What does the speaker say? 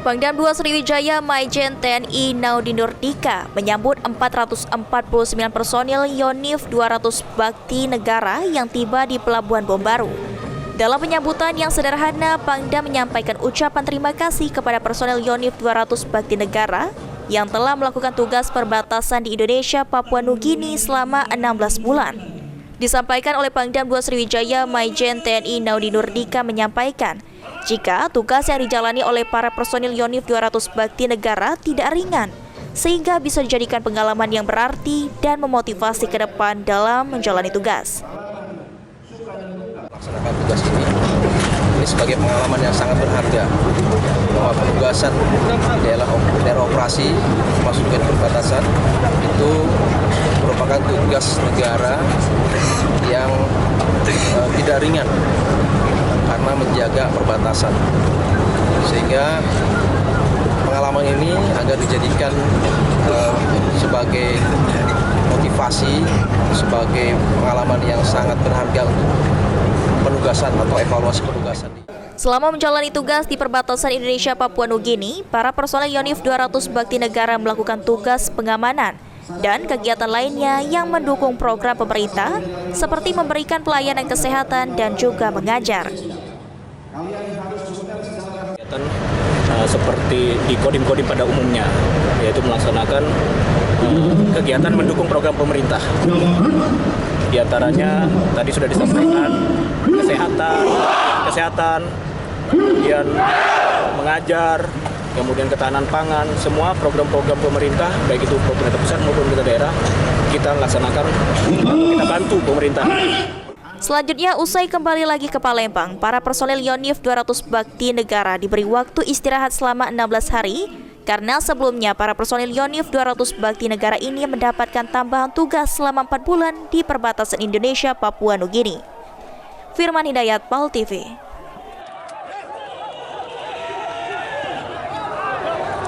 Pangdam 2 Sriwijaya Maijen TNI Naudi Nurdika menyambut 449 personil Yonif 200 Bakti Negara yang tiba di Pelabuhan Bom Baru. Dalam penyambutan yang sederhana, Pangdam menyampaikan ucapan terima kasih kepada personil Yonif 200 Bakti Negara yang telah melakukan tugas perbatasan di Indonesia Papua Nugini selama 16 bulan. Disampaikan oleh Pangdam 2 Sriwijaya Maijen TNI Naudi Nurdika menyampaikan, jika tugas yang dijalani oleh para personil Yonif 200 Bakti Negara tidak ringan, sehingga bisa dijadikan pengalaman yang berarti dan memotivasi ke depan dalam menjalani tugas. Melaksanakan tugas ini sebagai pengalaman yang sangat berharga, bahwa penugasan di daerah operasi termasuk di perbatasan itu merupakan tugas negara yang tidak ringan karena menjaga perbatasan, sehingga pengalaman ini agar dijadikan sebagai motivasi, sebagai pengalaman yang sangat berharga untuk penugasan atau evaluasi penugasan. Selama menjalani tugas di perbatasan Indonesia Papua Nugini, para personel Yonif 200 Bakti Negara melakukan tugas pengamanan dan kegiatan lainnya yang mendukung program pemerintah seperti memberikan pelayanan kesehatan dan juga mengajar. Kegiatan seperti di kodim-kodim pada umumnya, yaitu melaksanakan kegiatan mendukung program pemerintah. Di antaranya tadi sudah disampaikan kesehatan, kemudian mengajar, kemudian ketahanan pangan, semua program-program pemerintah, baik itu pemerintah pusat maupun pemerintah daerah, kita laksanakan, kita bantu pemerintah. Selanjutnya, usai kembali lagi ke Palembang, para personel Yonif 200 Bakti Negara diberi waktu istirahat selama 16 hari, karena sebelumnya para personil Yonif 200 Bakti Negara ini mendapatkan tambahan tugas selama 4 bulan di perbatasan Indonesia Papua Nugini. Firman Hidayat, PAL TV.